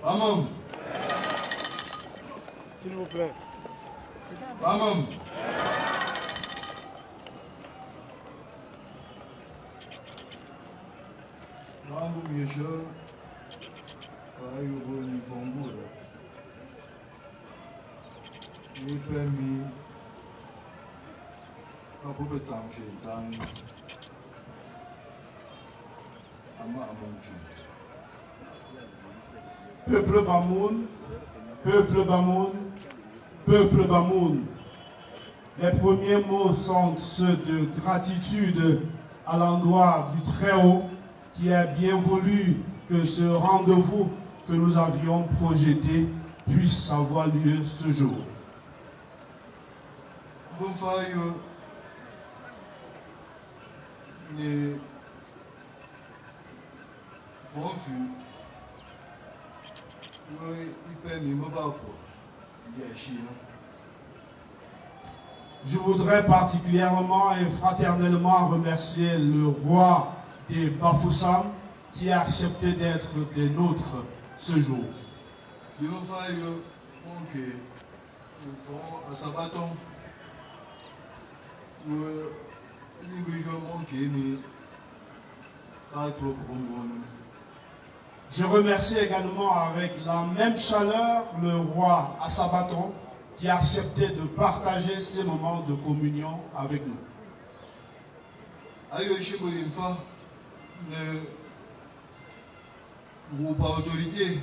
Maman. S'il vous plaît. Maman. Mambo miesho fayo boni fongura. Ni permis apo betam shetan ama amonchu. Peuple Bamoun, peuple Bamoun, peuple Bamoun. Les premiers mots sont ceux de gratitude à l'endroit du Très-Haut qui a bien voulu que ce rendez-vous que nous avions projeté puisse avoir lieu ce jour. Bon fayo ni fonfu. Je voudrais particulièrement et fraternellement remercier le roi des Bafoussam qui a accepté d'être des nôtres ce jour. Je remercie également avec la même chaleur le roi Assabaton qui a accepté de partager ces moments de communion avec nous. Groupe autorité,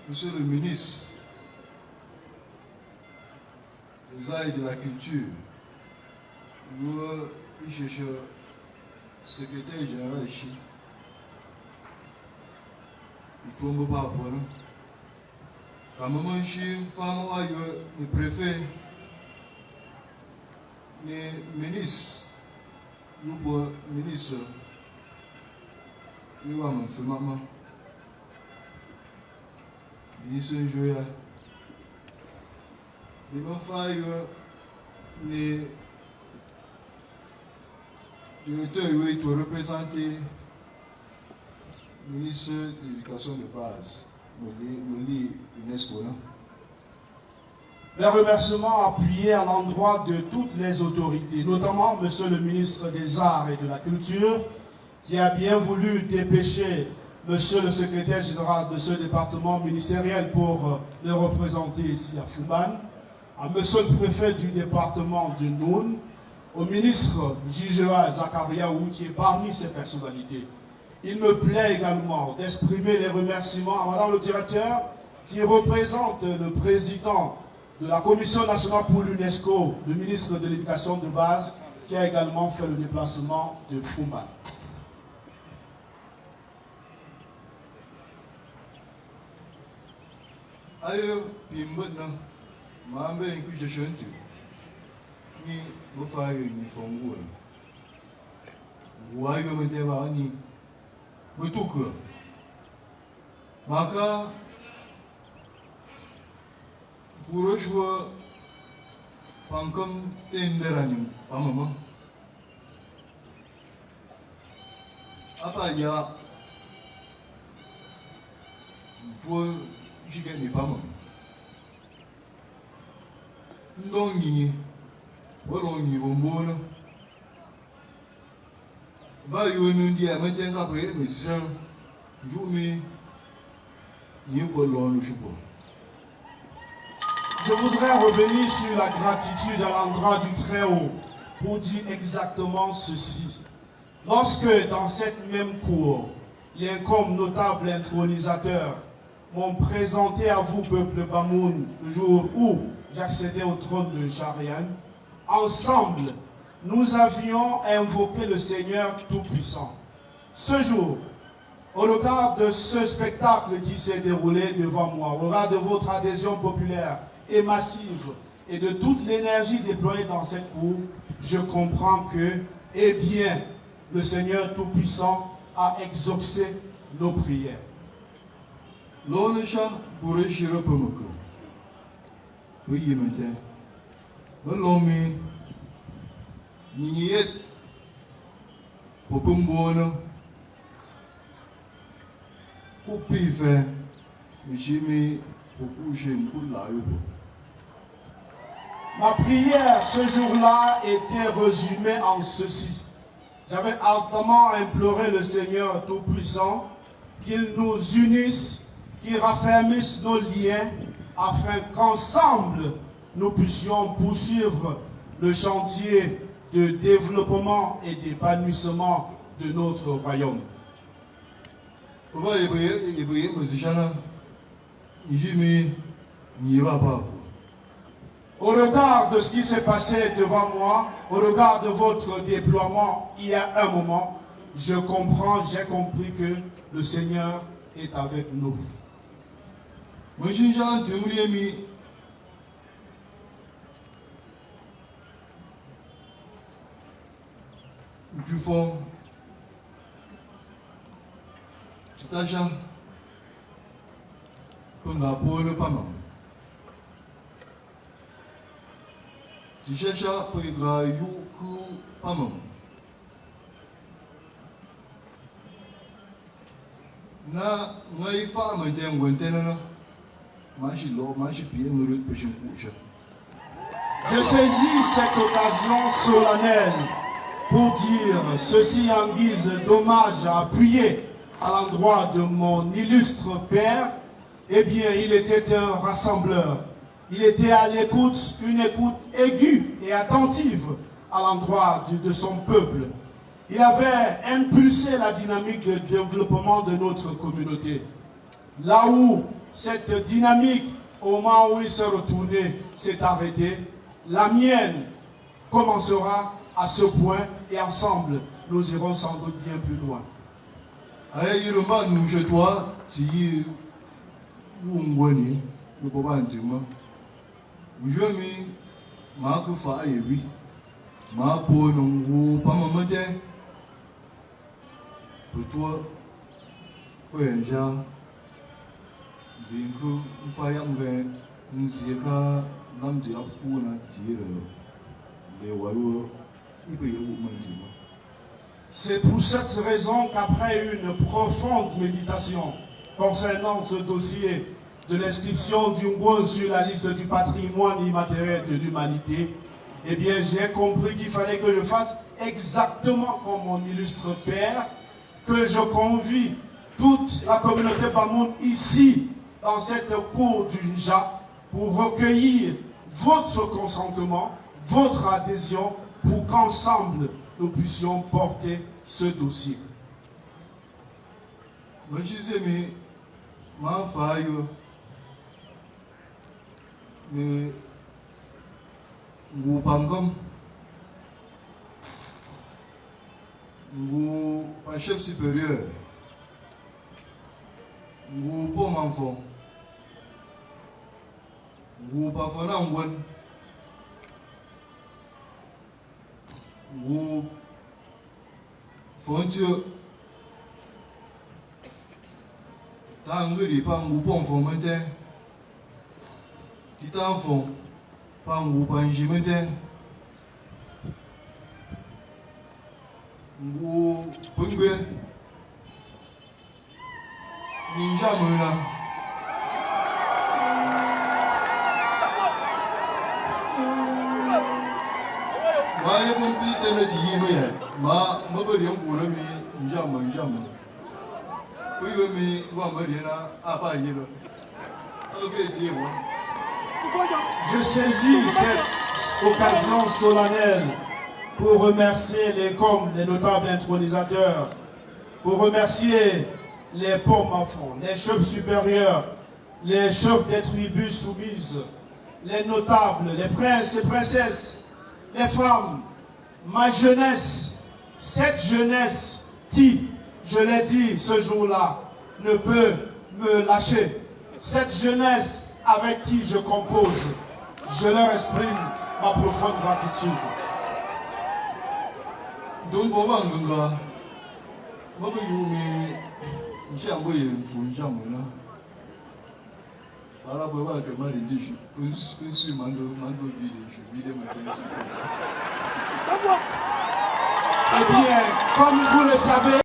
monsieur le ministre des Arts et de la Culture, secrétaire général ici, il tombe pas pour nous. Quand maman ici, femme, le préfet, les ministres, le ministre, il va me faire maman. Ministre Joya, il va faire les directeur il doit représenter le ministre de l'Éducation de base, UNESCO. Les remerciements appuyés à l'endroit de toutes les autorités, notamment Monsieur le ministre des Arts et de la Culture, qui a bien voulu dépêcher Monsieur le secrétaire général de ce département ministériel pour le représenter ici à Fouban, à Monsieur le préfet du département du Noun, au ministre Jijera Zakariaou qui est parmi ces personnalités. Il me plaît également d'exprimer les remerciements à Madame le directeur qui représente le président de la Commission nationale pour l'UNESCO, le ministre de l'Éducation de base, qui a également fait le déplacement de Fouman. Ayo, Pimbona, Mambe et Kujantu. Ni bofa ni fongu wayo metewa ni butuku maka puroshwa pankam tenderani pamama apa ya po jigani pamama ndongi Bologna bombono ba yonu dia matenga pe mission jumi ni kolonu chupo. Je voudrais revenir sur la gratitude à l'endroit du Très-Haut pour dire exactement ceci. Lorsque dans cette même cour, les comme notables intronisateurs m'ont présenté à vous, peuple Bamoun, le jour où j'accédais au trône de Jarian, ensemble, nous avions invoqué le Seigneur Tout-Puissant. Ce jour, au regard de ce spectacle qui s'est déroulé devant moi, au regard de votre adhésion populaire et massive et de toute l'énergie déployée dans cette cour, je comprends que, eh bien, le Seigneur Tout-Puissant a exaucé nos prières. L'onisha pourrait chirer pour nous. Oui, maintenant. L'homme, n'y est pour Pumbono, pour faire, j'ai mis beaucoup de la. Ma prière ce jour-là était résumée en ceci. J'avais ardemment imploré le Seigneur Tout-Puissant qu'il nous unisse, qu'il raffermisse nos liens, afin qu'ensemble nous puissions poursuivre le chantier de développement et d'épanouissement de notre royaume. Au regard de ce qui s'est passé devant moi, au regard de votre déploiement il y a un moment, j'ai compris que le Seigneur est avec nous. Du fond, tout à l'heure, on va pour le pas mal. Tu cherches pour y avoir pas mal. Na, moi, il faut me dire un tel, je saisis cette occasion solennelle pour dire ceci en guise d'hommage appuyé à l'endroit de mon illustre père. Eh bien, il était un rassembleur. Il était à l'écoute, une écoute aiguë et attentive à l'endroit de son peuple. Il avait impulsé la dynamique de développement de notre communauté. Là où cette dynamique, au moment où il s'est retourné, s'est arrêtée, la mienne commencera à ce point et ensemble, nous irons sans doute bien plus loin. C'est pour cette raison qu'après une profonde méditation concernant ce dossier de l'inscription du Ngwo sur la liste du patrimoine immatériel de l'humanité, eh bien j'ai compris qu'il fallait que je fasse exactement comme mon illustre père, que je convie toute la communauté Bamoun ici, dans cette cour du Nja, pour recueillir votre consentement, votre adhésion, pour qu'ensemble nous puissions porter ce dossier. Un chef supérieur, ou bon enfant, ou pas ou fonture, tant que les pas ou bon fomenté, petit enfant, pas ou pas injimenté. Ou pungwe ninja muna ma ye pompi tele ji ye ma bari en kula mi ninja mu kuyo mi wa bari na apa yelo ok die mo. Je saisis cette occasion solennelle pour remercier les COM, les notables intronisateurs, pour remercier les pommes enfants, les chefs supérieurs, les chefs des tribus soumises, les notables, les princes et princesses, les femmes, ma jeunesse, cette jeunesse qui, je l'ai dit ce jour-là, ne peut me lâcher, cette jeunesse avec qui je compose, je leur exprime ma profonde gratitude. Donc, on va en ganga. Je vais vous dire que je vais vous dire que je Eh bien, comme vous le savez,